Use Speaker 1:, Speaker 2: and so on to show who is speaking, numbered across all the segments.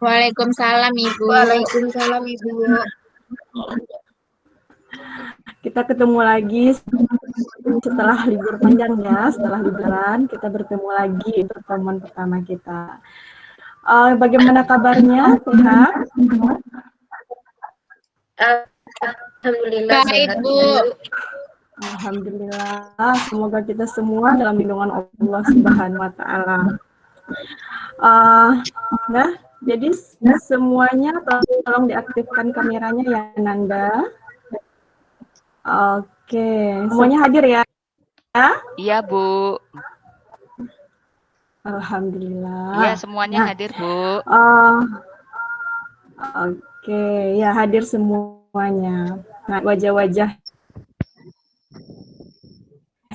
Speaker 1: Waalaikumsalam Ibu.
Speaker 2: Waalaikumsalam Ibu.
Speaker 3: Kita ketemu lagi setelah libur panjang ya, setelah liburan kita bertemu lagi pertemuan pertama kita. Bagaimana kabarnya? Sehat?
Speaker 2: Alhamdulillah
Speaker 1: Baik,
Speaker 2: sehat
Speaker 1: Bu.
Speaker 3: Alhamdulillah, semoga kita semua dalam lindungan Allah Subhanahu wa Ta'ala. Nah, jadi semuanya tolong diaktifkan kameranya ya, Nanda. Oke, semuanya hadir ya?
Speaker 4: Iya, Bu.
Speaker 3: Alhamdulillah.
Speaker 4: Iya, semuanya hadir, Bu.
Speaker 3: Oke, ya hadir semuanya. Nah, wajah-wajah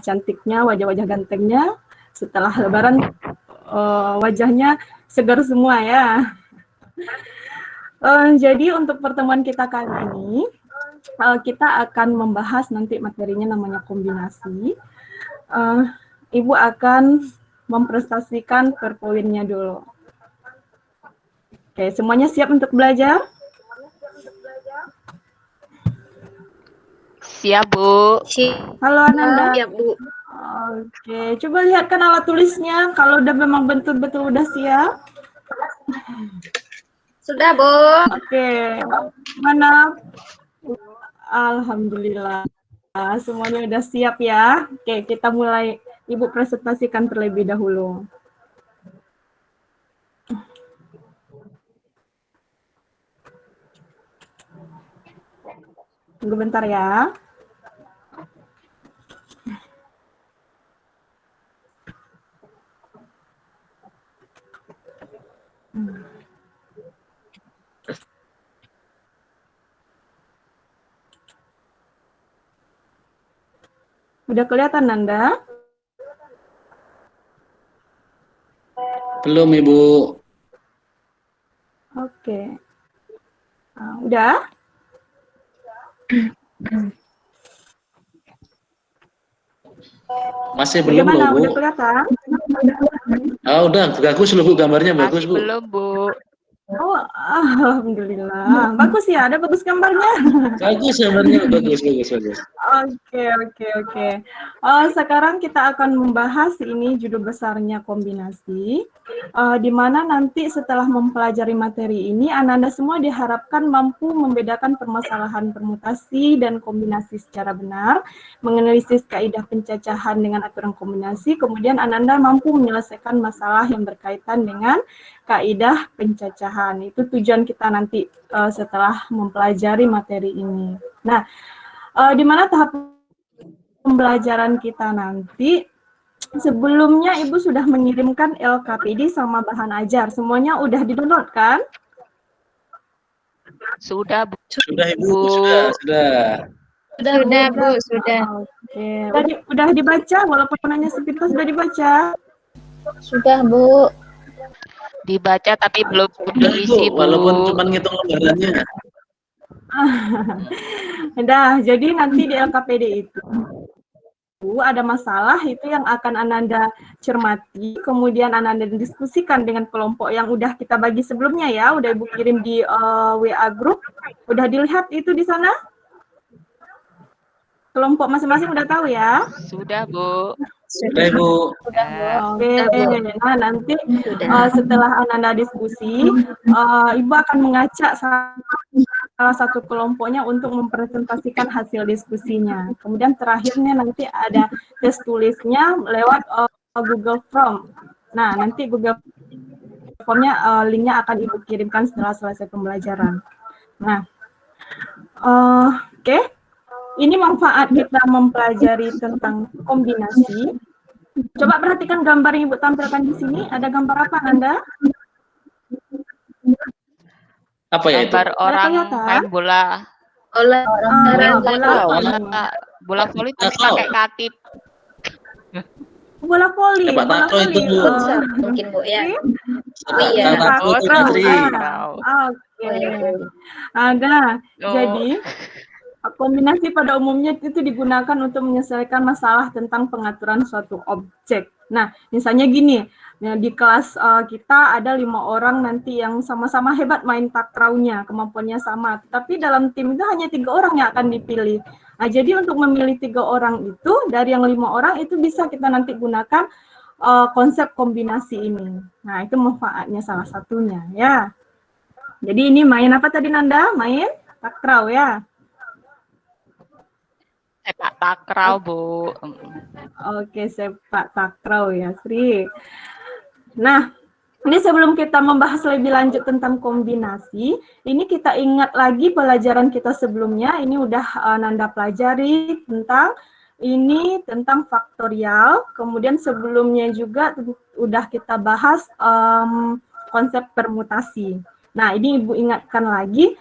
Speaker 3: cantiknya, wajah-wajah gantengnya setelah Lebaran wajahnya segar semua ya. Jadi untuk pertemuan kita kali ini kita akan membahas nanti materinya namanya kombinasi. Ibu akan mempresentasikan per poinnya dulu. Oke, semuanya siap untuk belajar?
Speaker 4: Siap, Bu.
Speaker 3: Halo Ananda.
Speaker 2: Siap, Bu.
Speaker 3: Oke, coba lihatkan alat tulisnya. Kalau udah memang betul-betul udah siap.
Speaker 2: Sudah, Bu.
Speaker 3: Oke, mana? Alhamdulillah. Semuanya udah siap ya. Oke, kita mulai. Ibu presentasikan terlebih dahulu. Tunggu bentar ya. Udah kelihatan, Nanda?
Speaker 5: Belum, Ibu.
Speaker 3: Oke. Udah?
Speaker 5: Masih belum loh, Bu.
Speaker 3: Udah kelihatan?
Speaker 5: Udah, bagus loh, Bu. Gambarnya bagus, Bu.
Speaker 4: Belum, Bu.
Speaker 3: Oh, alhamdulillah. Bagus ya, ada bagus gambarnya.
Speaker 5: Bagus gambarnya, bagus.
Speaker 3: Oke. Sekarang kita akan membahas ini judul besarnya kombinasi, di mana nanti setelah mempelajari materi ini, Ananda semua diharapkan mampu membedakan permasalahan permutasi dan kombinasi secara benar, menganalisis kaidah pencacahan dengan aturan kombinasi, kemudian Ananda mampu menyelesaikan masalah yang berkaitan dengan kaidah pencacahan. Itu tujuan kita nanti setelah mempelajari materi ini. Nah, di mana tahap pembelajaran kita nanti, sebelumnya Ibu sudah mengirimkan LKPD sama bahan ajar. Semuanya udah di-download kan?
Speaker 4: Sudah, Bu.
Speaker 5: Sudah, Ibu. Sudah.
Speaker 1: Sudah, Bu, sudah.
Speaker 3: Oke. Udah dibaca, walaupun hanya sepintas sudah dibaca?
Speaker 2: Sudah, Bu.
Speaker 4: Dibaca tapi belum diisi, Bu.
Speaker 5: Walaupun cuma ngitung lembarannya.
Speaker 3: Nah, jadi nanti di LKPD itu ada masalah itu yang akan Ananda cermati, kemudian Ananda diskusikan dengan kelompok yang udah kita bagi sebelumnya ya, udah Ibu kirim di WA group. Udah dilihat itu di sana? Kelompok masing-masing udah tahu ya?
Speaker 4: Sudah, Bu.
Speaker 5: Sudah, Ibu.
Speaker 3: Oke, nah nanti setelah Ananda diskusi, Ibu akan mengacak salah satu kelompoknya untuk mempresentasikan hasil diskusinya. Kemudian terakhirnya nanti ada tes tulisnya lewat Google Form. Nah, nanti Google Form-nya linknya akan Ibu kirimkan setelah selesai pembelajaran. Nah, oke. Ini manfaat kita mempelajari tentang kombinasi. Coba perhatikan gambar yang Ibu tampilkan di sini. Ada gambar apa, Anda?
Speaker 5: Apa ya itu?
Speaker 4: Gambar orang main bola. Bola voli tapi pakai kaki.
Speaker 3: Bola voli.
Speaker 5: Bola voli itu, Bu.
Speaker 2: Mungkin, Bu, ya.
Speaker 5: Iya.
Speaker 3: Oke. Ada. Jadi Kombinasi pada umumnya itu digunakan untuk menyelesaikan masalah tentang pengaturan suatu objek. Nah, misalnya gini, nah, di kelas kita ada 5 orang nanti yang sama-sama hebat main takraunya, kemampuannya sama. Tapi dalam tim itu hanya 3 orang yang akan dipilih. Nah, jadi untuk memilih 3 orang itu, dari yang 5 orang itu bisa kita nanti gunakan konsep kombinasi ini. Nah, itu manfaatnya salah satunya ya. Jadi ini main apa tadi Nanda? Main takraw ya.
Speaker 4: Sepak takraw, Bu.
Speaker 3: Oke, sepak takraw ya, Sri. Nah, ini sebelum kita membahas lebih lanjut tentang kombinasi, ini kita ingat lagi pelajaran kita sebelumnya. Ini udah Nanda pelajari tentang faktorial. Kemudian sebelumnya juga udah kita bahas konsep permutasi. Nah, ini Ibu ingatkan lagi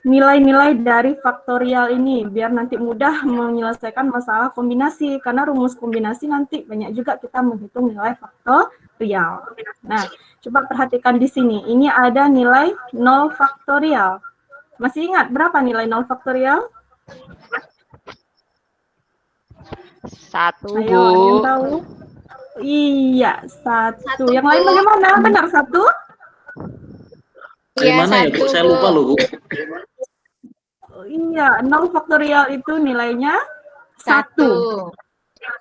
Speaker 3: nilai-nilai dari faktorial ini biar nanti mudah menyelesaikan masalah kombinasi, karena rumus kombinasi nanti banyak juga kita menghitung nilai faktorial. Nah, coba perhatikan di sini. Ini ada nilai 0 faktorial. Masih ingat berapa nilai 0 faktorial?
Speaker 4: 1,
Speaker 3: Ayo,
Speaker 4: Bu.
Speaker 3: ada yang tahu? Iya, 1. Yang lain bagaimana? Benar 1?
Speaker 5: Dari
Speaker 1: Iya,
Speaker 5: mana ya, Bu?
Speaker 1: 1,
Speaker 5: Saya lupa loh, Bu.
Speaker 3: Iya, 0 faktorial itu nilainya 1.
Speaker 1: 1.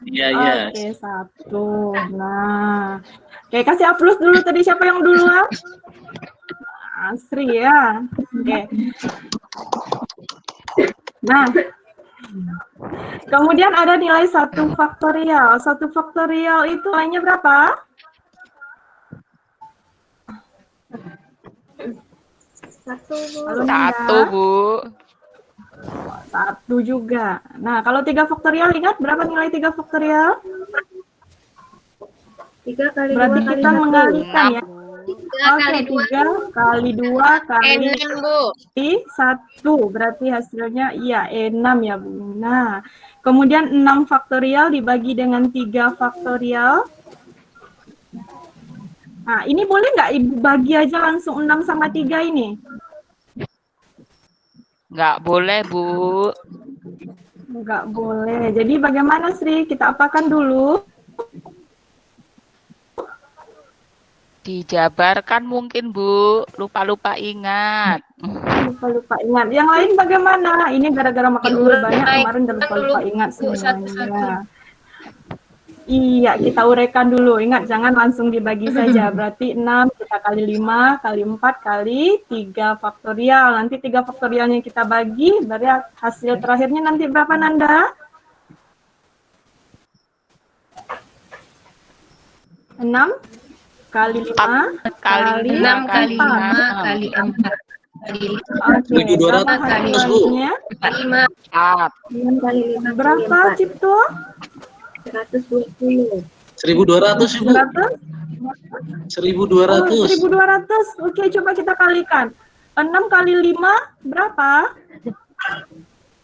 Speaker 5: Iya, iya.
Speaker 3: Oke, 1. Nah, oke, kasih aplaus dulu tadi. Siapa yang duluan? Asri ya. Oke. Nah, kemudian ada nilai 1 faktorial. 1 faktorial itu nilainya berapa?
Speaker 4: 1, Bu.
Speaker 3: 1 juga. Nah, kalau 3 faktorial ingat berapa nilai 3 faktorial?
Speaker 2: 3 kali 2
Speaker 3: Berarti
Speaker 2: kali
Speaker 3: kita
Speaker 2: 1.
Speaker 3: mengalihkan ya.
Speaker 2: 3 kali 2.
Speaker 3: 3 kali 2 kali
Speaker 1: 6, Bu.
Speaker 3: 1. Berarti hasilnya iya 6 ya, Bu. Nah, kemudian 6 faktorial dibagi dengan 3 faktorial. Nah, ini boleh nggak Ibu bagi aja langsung 6 sama 3 ini?
Speaker 4: Nggak boleh, Bu.
Speaker 3: Nggak boleh. Jadi bagaimana, Sri? Kita apakan dulu?
Speaker 4: Dijabarkan mungkin, Bu. Lupa-lupa ingat.
Speaker 3: Lupa-lupa ingat. Yang lain bagaimana? Ini gara-gara makan gula banyak, kemarin udah lupa-lupa ingat
Speaker 2: Bu,
Speaker 3: semuanya.
Speaker 2: satu-satu.
Speaker 3: Iya, kita uraikan dulu. Ingat, jangan langsung dibagi saja. Berarti 6 kita kali 5 kali 4 kali 3 faktorial. Nanti 3 faktorialnya kita bagi, berarti hasil terakhirnya nanti berapa, Nanda? 6 kali 5
Speaker 4: kali
Speaker 2: 6 kali 5
Speaker 3: 4.
Speaker 2: kali 4 kali
Speaker 3: Oke,
Speaker 5: 1.200
Speaker 3: berapa
Speaker 5: kali, Bu.
Speaker 3: hasilnya?
Speaker 2: 5
Speaker 3: 6 kali 5 berapa, Cipto?
Speaker 2: 120.
Speaker 5: 1.200, Ibu.
Speaker 3: 100?
Speaker 5: 1.200.
Speaker 3: 1.200. Oke, coba kita kalikan. 6 kali 5 berapa?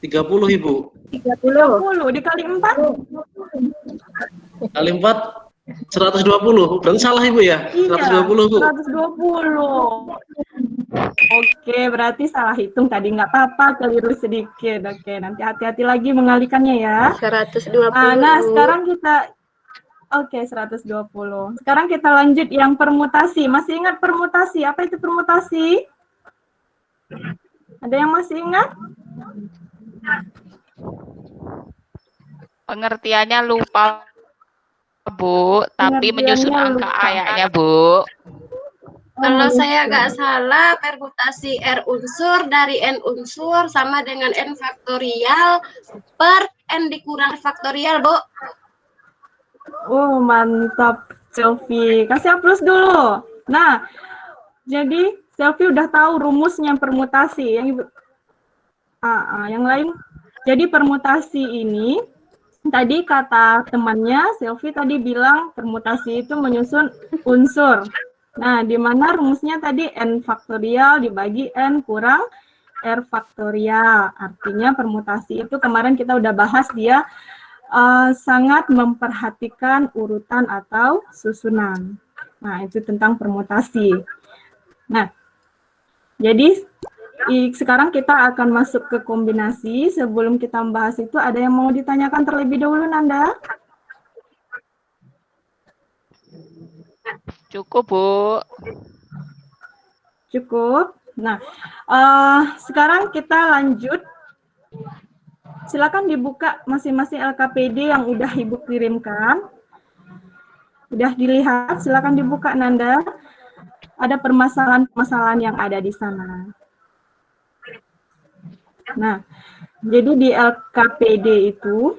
Speaker 5: 30, Ibu.
Speaker 3: 30. Dikali 4?
Speaker 5: Kali 4, 120. Berarti salah, Ibu ya?
Speaker 3: Iya,
Speaker 5: 120, Bu.
Speaker 3: 120. Oke, berarti salah hitung tadi. Nggak apa-apa, keliru sedikit. Oke, nanti hati-hati lagi mengalikannya ya.
Speaker 2: 120.
Speaker 3: Nah, sekarang kita... Oke, 120. Sekarang kita lanjut yang permutasi. Masih ingat permutasi? Apa itu permutasi? Ada yang masih ingat?
Speaker 4: Pengertiannya lupa, Bu. Tapi menyusun
Speaker 3: Pengertiannya
Speaker 4: angka
Speaker 3: lupa.
Speaker 4: ayaknya, Bu.
Speaker 2: Kalau saya nggak salah, permutasi R unsur dari N unsur sama dengan N faktorial per N dikurang faktorial, Bu.
Speaker 3: Oh, mantap, Selfie. Kasih aplaus dulu. Nah, jadi Selfie udah tahu rumusnya permutasi. Yang lain. Jadi permutasi ini, tadi kata temannya, Selfie tadi bilang permutasi itu menyusun unsur. Nah, di mana rumusnya tadi N faktorial dibagi N kurang R faktorial. Artinya permutasi itu kemarin kita udah bahas dia sangat memperhatikan urutan atau susunan. Nah, itu tentang permutasi. Nah, jadi Sekarang kita akan masuk ke kombinasi. Sebelum kita membahas itu, ada yang mau ditanyakan terlebih dahulu, Nanda?
Speaker 4: Cukup, Bu.
Speaker 3: Cukup. Nah, sekarang kita lanjut. Silakan dibuka masing-masing LKPD yang udah Ibu kirimkan. Udah dilihat, silakan dibuka, Nanda. Ada permasalahan-permasalahan yang ada di sana. Nah, jadi di LKPD itu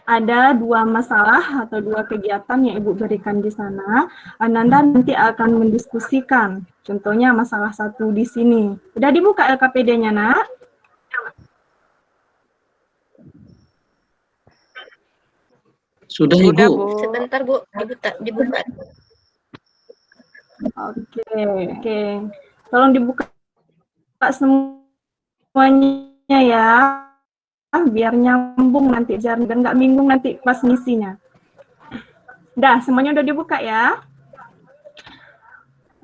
Speaker 3: ada 2 masalah atau 2 kegiatan yang Ibu berikan di sana. Ananda nanti akan mendiskusikan. Contohnya masalah 1 di sini. Udah dibuka LKPD-nya, Nak?
Speaker 5: Sudah,
Speaker 4: Sudah,
Speaker 5: Ibu.
Speaker 4: Bu.
Speaker 2: Sebentar Bu, dibuka.
Speaker 3: Oke. Tolong dibuka semuanya ya, biar nyambung nanti dan nggak bingung nanti pas ngisinya. Udah, semuanya udah dibuka ya.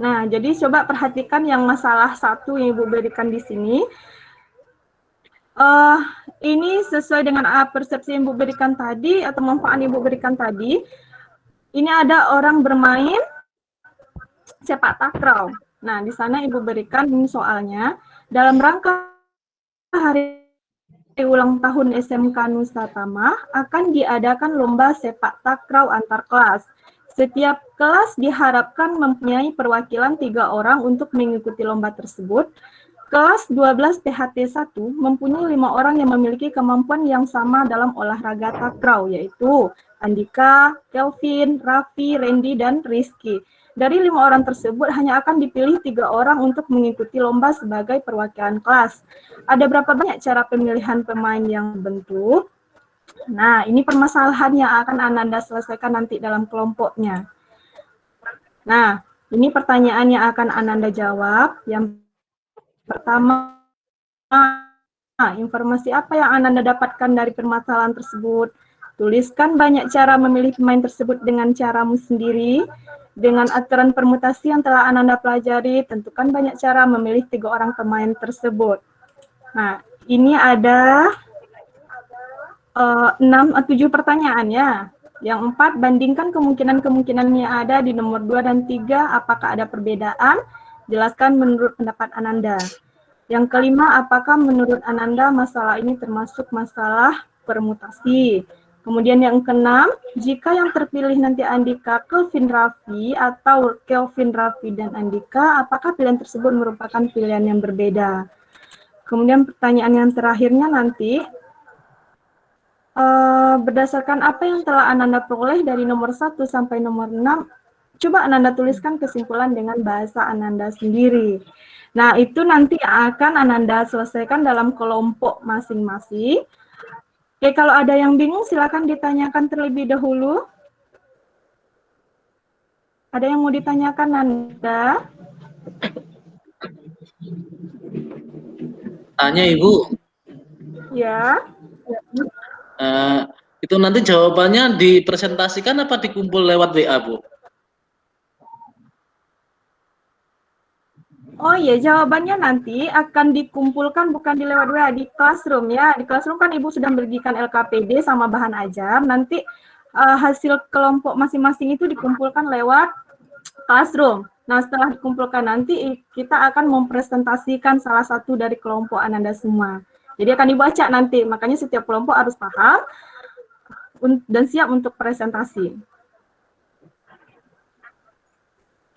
Speaker 3: Nah, jadi coba perhatikan yang masalah 1 yang Ibu berikan di sini. Ini sesuai dengan persepsi yang Ibu berikan tadi atau manfaat yang Ibu berikan tadi. Ini ada orang bermain sepak takraw. Nah, di sana Ibu berikan ini soalnya dalam rangka hari ulang tahun SMK Nusa Tama akan diadakan lomba sepak takraw antar kelas. Setiap kelas diharapkan mempunyai perwakilan 3 orang untuk mengikuti lomba tersebut. Kelas 12 PHT 1 mempunyai 5 orang yang memiliki kemampuan yang sama dalam olahraga takraw, yaitu Andika, Kelvin, Raffi, Randy, dan Rizky. Dari 5 orang tersebut hanya akan dipilih 3 orang untuk mengikuti lomba sebagai perwakilan kelas. Ada berapa banyak cara pemilihan pemain yang bentuk? Nah, ini permasalahan yang akan Ananda selesaikan nanti dalam kelompoknya. Nah, ini pertanyaan yang akan Ananda jawab. Yang pertama, informasi apa yang Ananda dapatkan dari permasalahan tersebut? Tuliskan banyak cara memilih pemain tersebut dengan caramu sendiri. Dengan aturan permutasi yang telah Ananda pelajari, tentukan banyak cara memilih 3 orang pemain tersebut. Nah, ini ada 7 pertanyaan ya. Yang 4, bandingkan kemungkinan-kemungkinan yang ada di nomor 2 dan 3, apakah ada perbedaan? Jelaskan menurut pendapat Ananda. Yang kelima, apakah menurut Ananda masalah ini termasuk masalah permutasi? Kemudian yang keenam, jika yang terpilih nanti Andika, Kelvin, Raffi, atau Kelvin, Raffi, dan Andika, apakah pilihan tersebut merupakan pilihan yang berbeda? Kemudian pertanyaan yang terakhirnya nanti, berdasarkan apa yang telah Ananda peroleh dari nomor 1 sampai nomor 6, coba Ananda tuliskan kesimpulan dengan bahasa Ananda sendiri. Nah, itu nanti akan Ananda selesaikan dalam kelompok masing-masing. Oke, kalau ada yang bingung silakan ditanyakan terlebih dahulu. Ada yang mau ditanyakan, Nanda?
Speaker 5: Tanya, Ibu.
Speaker 3: Ya.
Speaker 5: Itu nanti jawabannya dipresentasikan apa dikumpul lewat WA, Bu?
Speaker 3: Oh iya, jawabannya nanti akan dikumpulkan bukan di lewat WA, di Classroom ya. Di Classroom kan Ibu sudah memberikan LKPD sama bahan ajar. Nanti hasil kelompok masing-masing itu dikumpulkan lewat Classroom. Nah, setelah dikumpulkan nanti kita akan mempresentasikan salah satu dari kelompok Ananda semua. Jadi akan dibaca nanti, makanya setiap kelompok harus paham dan siap untuk presentasi.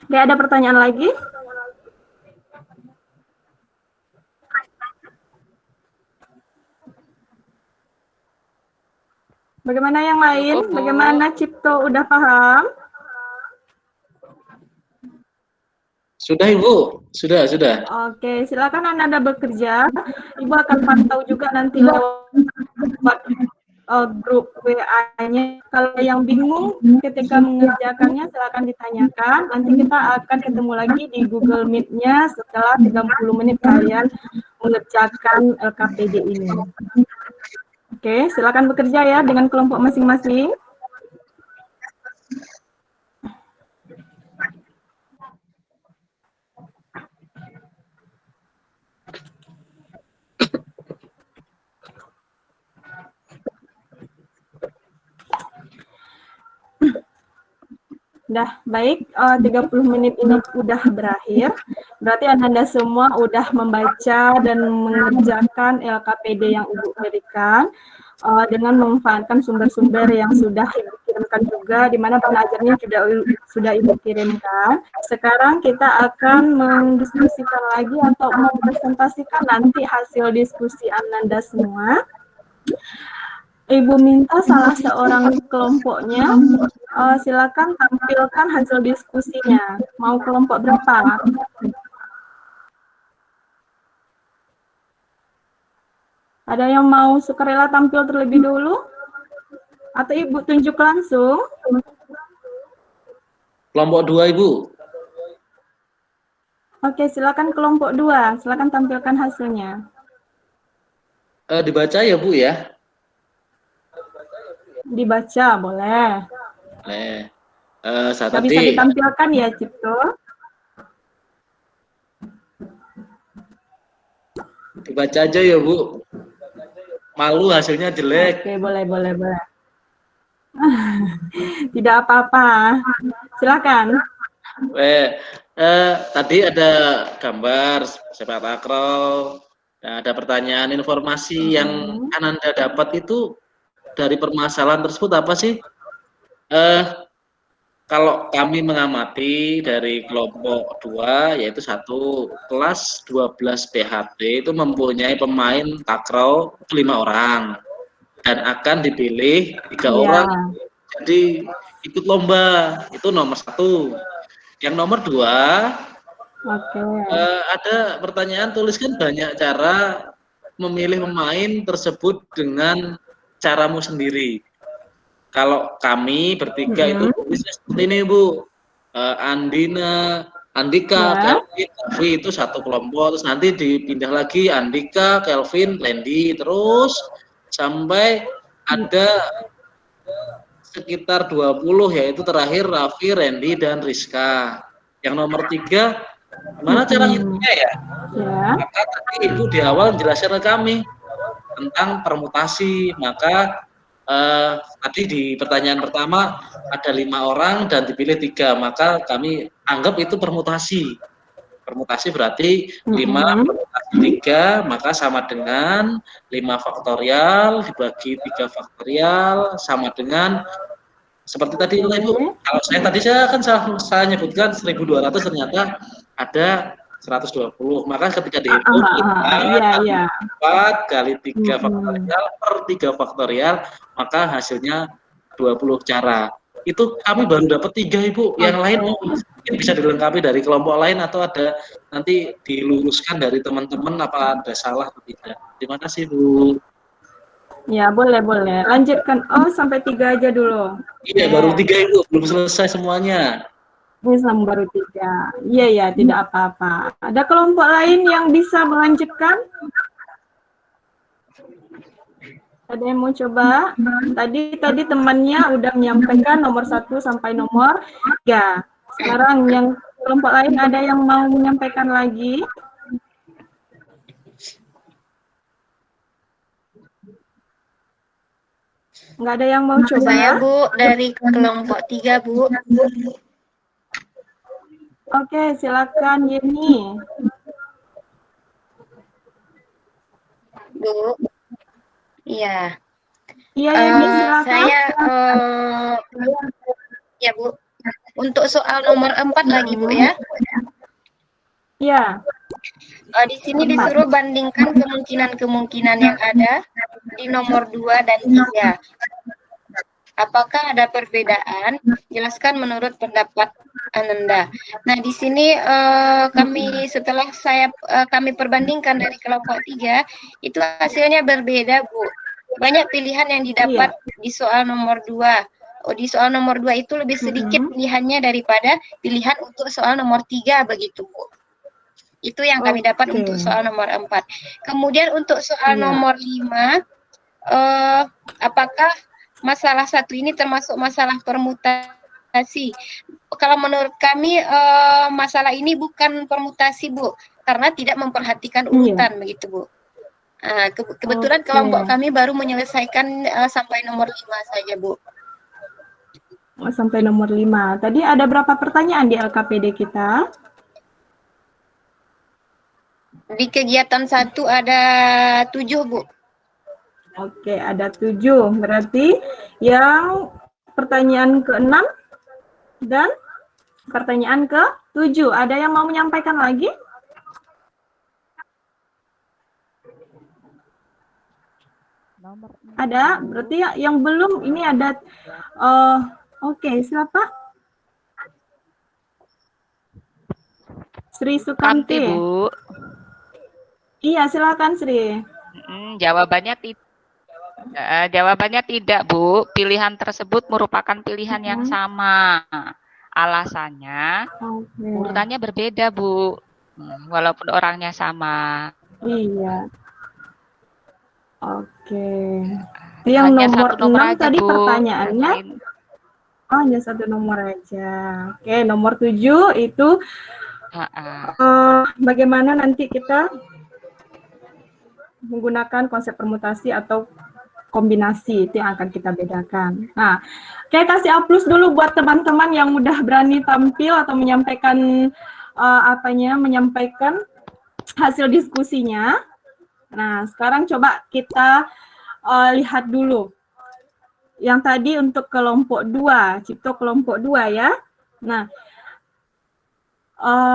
Speaker 3: Oke, ada pertanyaan lagi? Bagaimana yang lain?
Speaker 4: Cukup, Bu.
Speaker 3: Bagaimana Cipto, udah paham?
Speaker 5: Sudah, Ibu. Sudah.
Speaker 3: Oke, silakan Anda bekerja. Ibu akan pantau juga nanti lewat grup WA-nya. Kalau yang bingung ketika mengerjakannya silakan ditanyakan. Nanti kita akan ketemu lagi di Google Meet-nya setelah 30 menit kalian mengerjakan LKPD ini. Oke, silakan bekerja ya dengan kelompok masing-masing. Dah, baik, 30 menit ini udah berakhir. Berarti Anda semua udah membaca dan mengerjakan LKPD yang Ibu berikan dengan memanfaatkan sumber-sumber yang sudah Ibu kirimkan juga, di mana pengajarnya sudah Ibu kirimkan. Sekarang kita akan mendiskusikan lagi atau mempresentasikan nanti hasil diskusi Ananda semua. Ibu minta salah seorang kelompoknya silakan tampilkan hasil diskusinya. Mau kelompok berapa? Ada yang mau sukarela tampil terlebih dulu? Atau Ibu tunjuk langsung?
Speaker 5: Kelompok 2, Ibu.
Speaker 3: Oke, silakan kelompok 2. Silakan tampilkan hasilnya.
Speaker 5: Dibaca ya, Bu ya?
Speaker 3: Dibaca, boleh.
Speaker 5: Saat
Speaker 3: Nggak bisa
Speaker 5: tadi
Speaker 3: ditampilkan ya, Cipto?
Speaker 5: dibaca aja ya, Bu. Malu hasilnya jelek.
Speaker 3: Oke, boleh. Tidak apa-apa. Silakan.
Speaker 5: Tadi ada gambar sepak takraw. Nah, ada pertanyaan informasi yang Ananda dapat itu dari permasalahan tersebut apa sih? Kalau kami mengamati dari kelompok 2, yaitu 1 kelas 12 PHT itu mempunyai pemain takraw 5 orang dan akan dipilih 3 orang jadi ikut lomba. Itu nomor 1. Yang nomor 2, ada pertanyaan, tuliskan banyak cara memilih pemain tersebut dengan caramu sendiri. Kalau kami bertiga itu tulisnya seperti ini, Bu. Andika, Kelvin, Raffi itu satu kelompok, terus nanti dipindah lagi Andika, Kelvin, Lendi, terus sampai ada sekitar 20, yaitu terakhir Raffi, Randy, dan Rizka. Yang nomor 3, gimana cara ngitungnya ya? Maka tadi Ibu di awal jelaskan ke kami tentang permutasi, maka tadi di pertanyaan pertama ada 5 orang dan dipilih 3, maka kami anggap itu permutasi. Permutasi berarti 5 permutasi 3, maka sama dengan 5 faktorial dibagi 3 faktorial sama dengan seperti tadi Ibu. Kalau saya kan salah nyebutkan 1200, ternyata ada 120. Maka ketika dihitung 4 kali 3 faktorial per 3 faktorial, maka hasilnya 20 cara. Itu kami baru dapat 3, Ibu. Yang lain mungkin bisa dilengkapi dari kelompok lain atau ada nanti diluruskan dari teman-teman apa ada salah atau tidak. Terima kasih, Bu.
Speaker 3: Ya, boleh. Lanjutkan. Sampai 3 aja dulu.
Speaker 5: Iya, baru 3, Ibu. Belum selesai semuanya.
Speaker 3: Islam baru 3. Iya, tidak apa-apa. Ada kelompok lain yang bisa melanjutkan? Ada yang mau coba? Tadi temannya udah menyampaikan nomor 1 sampai nomor 3. Sekarang yang kelompok lain ada yang mau menyampaikan lagi? Nggak ada yang mau coba?
Speaker 2: Saya, Bu, dari kelompok 3, Bu.
Speaker 3: Oke, silakan Yeni.
Speaker 2: Bu. Iya.
Speaker 3: Iya, Yeni, silakan.
Speaker 2: Saya ya, Bu. Untuk soal nomor 4 lagi, Bu ya.
Speaker 3: Iya.
Speaker 2: Di sini disuruh bandingkan kemungkinan-kemungkinan yang ada di nomor 2 dan 3. Apakah ada perbedaan? Jelaskan menurut pendapat Ananda. Nah, di sini setelah kami perbandingkan dari kelompok 3, itu hasilnya berbeda, Bu. Banyak pilihan yang didapat di soal nomor 2. Di soal nomor 2 itu lebih sedikit pilihannya daripada pilihan untuk soal nomor 3, begitu, Bu. Itu yang kami dapat untuk soal nomor 4. Kemudian untuk soal nomor 5, apakah masalah 1 ini termasuk masalah permutasi? Kalau menurut kami masalah ini bukan permutasi, Bu, karena tidak memperhatikan urutan, begitu, Bu. Kebetulan kelompok kami baru menyelesaikan sampai nomor 5 saja, Bu.
Speaker 3: sampai nomor 5. Tadi ada berapa pertanyaan di LKPD kita?
Speaker 2: Di kegiatan 1 ada 7, Bu.
Speaker 3: Oke, ada 7. Berarti yang pertanyaan ke-6 dan pertanyaan ke-7. Ada yang mau menyampaikan lagi? Ada? Berarti yang belum ini ada. Oke, siapa? Sri Sukamti.
Speaker 4: Bu.
Speaker 3: Iya, silakan Sri.
Speaker 4: Jawabannya tidak, Bu. Pilihan tersebut merupakan pilihan yang sama. Alasannya, urutannya berbeda, Bu. Walaupun orangnya sama.
Speaker 3: Iya. Oke. Yang nomor 6 tadi Bu, pertanyaannya. Hanya 1 nomor aja. Oke, nomor 7 itu bagaimana nanti kita menggunakan konsep permutasi atau kombinasi, itu yang akan kita bedakan. Nah, kayak kasih A+ dulu buat teman-teman yang udah berani tampil atau menyampaikan menyampaikan hasil diskusinya. Nah, sekarang coba kita lihat dulu. Yang tadi untuk kelompok 2, Cipto kelompok 2 ya. Nah,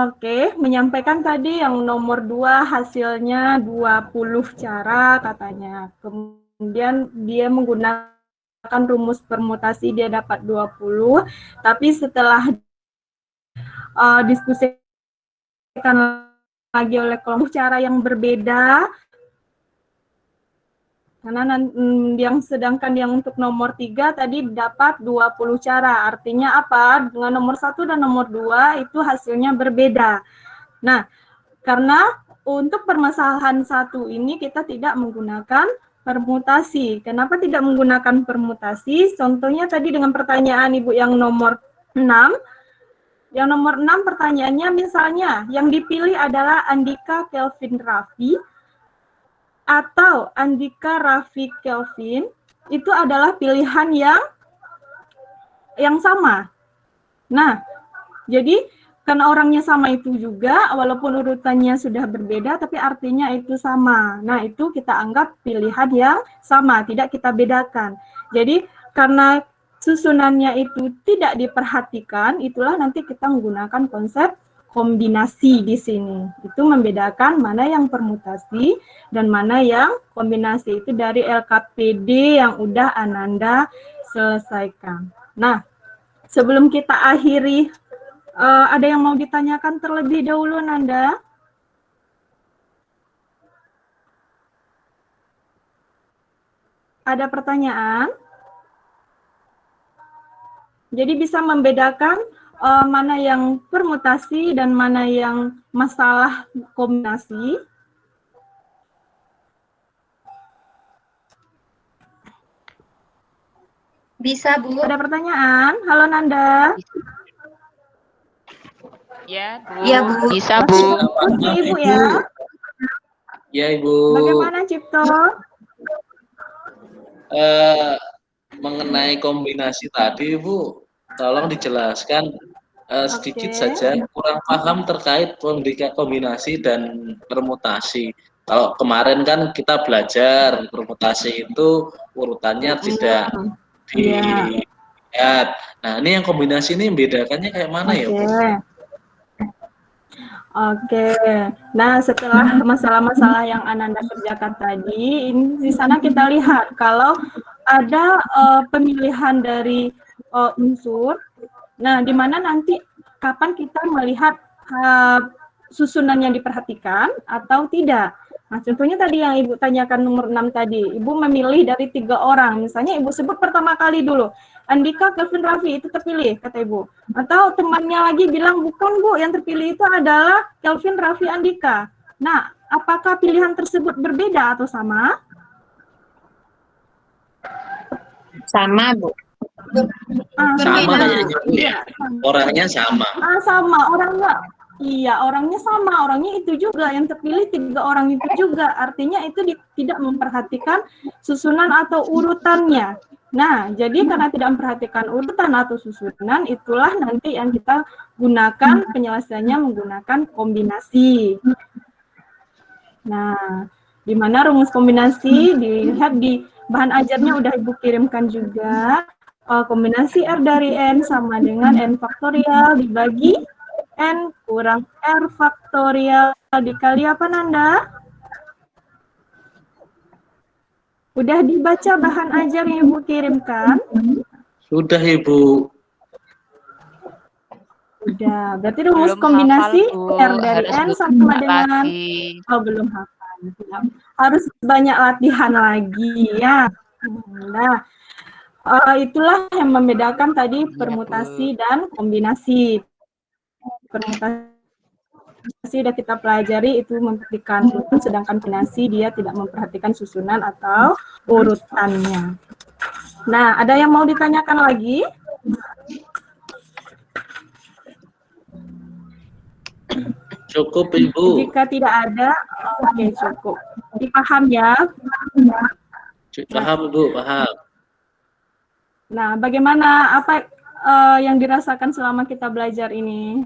Speaker 3: oke, menyampaikan tadi yang nomor 2 hasilnya 20 cara katanya. Kemudian dia menggunakan rumus permutasi dia dapat 20, tapi setelah diskusikan lagi oleh kelompok cara yang berbeda, karena sedangkan yang untuk nomor 3 tadi dapat 20 cara. Artinya apa? Dengan nomor 1 dan nomor 2 itu hasilnya berbeda. Nah, karena untuk permasalahan 1 ini kita tidak menggunakan permutasi. Kenapa tidak menggunakan permutasi? Contohnya tadi dengan pertanyaan Ibu yang nomor 6. Yang nomor 6 pertanyaannya misalnya yang dipilih adalah Andika Kelvin Raffi atau Andika Raffi Kelvin, itu adalah pilihan yang sama. Nah, jadi karena orangnya sama itu juga, walaupun urutannya sudah berbeda, tapi artinya itu sama. Nah, itu kita anggap pilihan yang sama, tidak kita bedakan. Jadi karena susunannya itu tidak diperhatikan, itulah nanti kita menggunakan konsep kombinasi di sini. Itu membedakan mana yang permutasi dan mana yang kombinasi. Itu dari LKPD yang udah Ananda selesaikan. Nah, sebelum kita akhiri, ada yang mau ditanyakan terlebih dahulu, Nanda? Ada pertanyaan? Jadi bisa membedakan mana yang permutasi dan mana yang masalah kombinasi.
Speaker 2: Bisa, Bu.
Speaker 3: Ada pertanyaan? Halo, Nanda.
Speaker 4: Ya, Bu.
Speaker 2: Ya, Bu.
Speaker 4: Bisa, Bu.
Speaker 3: Oke, Ibu ya.
Speaker 5: Ya, Ibu.
Speaker 3: Bagaimana, Cipto?
Speaker 5: Mengenai kombinasi tadi, Bu, tolong dijelaskan sedikit saja, kurang paham terkait kombinasi dan permutasi. Kalau kemarin kan kita belajar permutasi itu urutannya tidak dilihat. Nah, ini yang kombinasi ini membedakannya kayak mana ya, Bu?
Speaker 3: Oke. Nah, setelah masalah-masalah yang Ananda kerjakan tadi, ini di sana kita lihat kalau ada pemilihan dari unsur. Nah, di mana nanti kapan kita melihat susunan yang diperhatikan atau tidak. Nah, contohnya tadi yang Ibu tanyakan nomor 6 tadi. Ibu memilih dari 3 orang. Misalnya Ibu sebut pertama kali dulu, Andika Kelvin Raffi itu terpilih, kata Ibu. Atau temannya lagi bilang, bukan Bu, yang terpilih itu adalah Kelvin Raffi Andika. Nah, apakah pilihan tersebut berbeda atau sama?
Speaker 1: Sama, Bu.
Speaker 5: Sama kayaknya, Bu, ya. Orangnya sama.
Speaker 3: Sama, orangnya. Iya, orangnya sama, orangnya itu juga, yang terpilih 3 orang itu juga. Artinya itu tidak memperhatikan susunan atau urutannya. Nah, jadi karena tidak memperhatikan urutan atau susunan, itulah nanti yang kita gunakan penyelesaiannya menggunakan kombinasi. Nah, di mana rumus kombinasi dilihat di bahan ajarnya udah Ibu kirimkan juga. Kombinasi R dari N sama dengan N faktorial dibagi N kurang R faktorial dikali apa, Nanda? Udah dibaca bahan ajar yang Ibu kirimkan?
Speaker 5: Sudah, Ibu.
Speaker 3: Udah, berarti rumus
Speaker 4: Belum
Speaker 3: kombinasi
Speaker 4: hafal, Bu.
Speaker 3: R dari
Speaker 4: Harus
Speaker 3: N
Speaker 4: buka
Speaker 3: sama dengan
Speaker 4: lagi.
Speaker 3: Oh, belum hafal. Harus banyak latihan lagi ya. Nah, itulah yang membedakan tadi
Speaker 4: Iya,
Speaker 3: permutasi
Speaker 4: Bu.
Speaker 3: dan kombinasi. Permutasi sudah kita pelajari itu memperhatikan urutan, sedangkan kombinasi dia tidak memperhatikan susunan atau urutannya. Nah, ada yang mau ditanyakan lagi?
Speaker 5: Cukup, Ibu.
Speaker 3: Jika tidak ada, oke, cukup. Dipaham ya?
Speaker 5: Paham, Ibu, paham.
Speaker 3: Nah, bagaimana apa yang dirasakan selama kita belajar ini?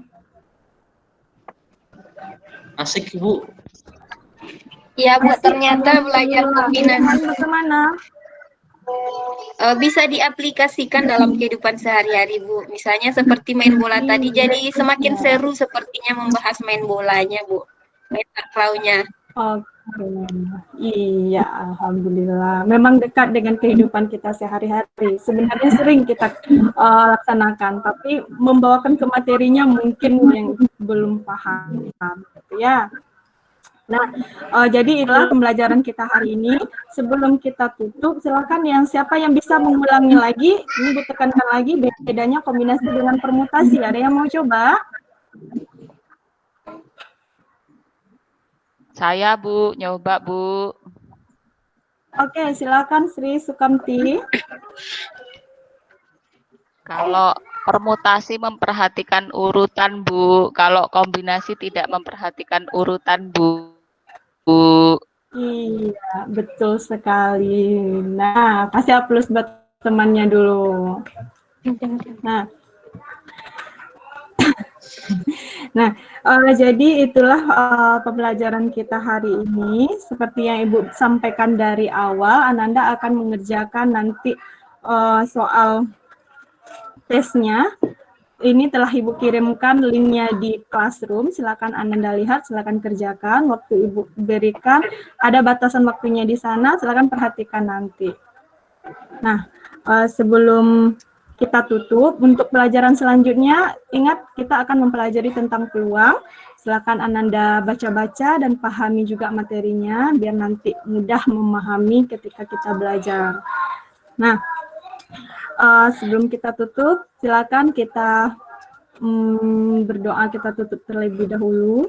Speaker 5: Asik, Ibu.
Speaker 2: Ya, Bu, ternyata belajar kombinasi
Speaker 3: Bagaimana?
Speaker 2: bisa diaplikasikan dalam kehidupan sehari-hari, Bu. Misalnya seperti main bola tadi, jadi semakin seru sepertinya membahas main bolanya, Bu. Main takraunya.
Speaker 3: Oke, iya, alhamdulillah. Memang dekat dengan kehidupan kita sehari-hari. Sebenarnya sering kita laksanakan, tapi membawakan ke materinya mungkin yang belum paham, gitu ya. Nah, jadi itulah pembelajaran kita hari ini. Sebelum kita tutup, silakan yang siapa yang bisa mengulangi lagi, ini ditekankan lagi bedanya kombinasi dengan permutasi. Ada yang mau coba?
Speaker 4: Saya, Bu, nyoba, Bu.
Speaker 3: Oke, silakan Sri Sukamti.
Speaker 4: Kalau permutasi memperhatikan urutan, Bu. Kalau kombinasi tidak memperhatikan urutan, Bu.
Speaker 3: Iya, betul sekali. Nah, kasih plus buat temannya dulu. Nah, jadi itulah pembelajaran kita hari ini. Seperti yang Ibu sampaikan dari awal, Ananda akan mengerjakan nanti soal tesnya. Ini telah Ibu kirimkan linknya di Classroom. Silakan Ananda lihat, silakan kerjakan. Waktu Ibu berikan, ada batasan waktunya di sana. Silakan perhatikan nanti. Nah, sebelum kita tutup, untuk pelajaran selanjutnya, ingat kita akan mempelajari tentang peluang. Silakan Ananda baca-baca dan pahami juga materinya, biar nanti mudah memahami ketika kita belajar. Nah, sebelum kita tutup, silakan kita berdoa, kita tutup terlebih dahulu.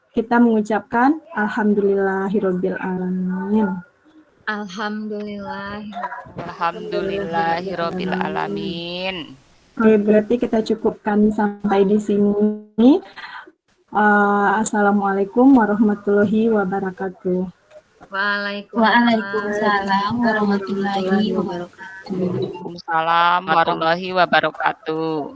Speaker 3: Kita mengucapkan Alhamdulillahirabbil alamin.
Speaker 4: Alhamdulillahirabbil alamin.
Speaker 3: Oke, berarti kita cukupkan sampai di sini. Assalamualaikum warahmatullahi wabarakatuh.
Speaker 1: Waalaikumsalam warahmatullahi wabarakatuh.
Speaker 4: Waalaikumsalam warahmatullahi wabarakatuh.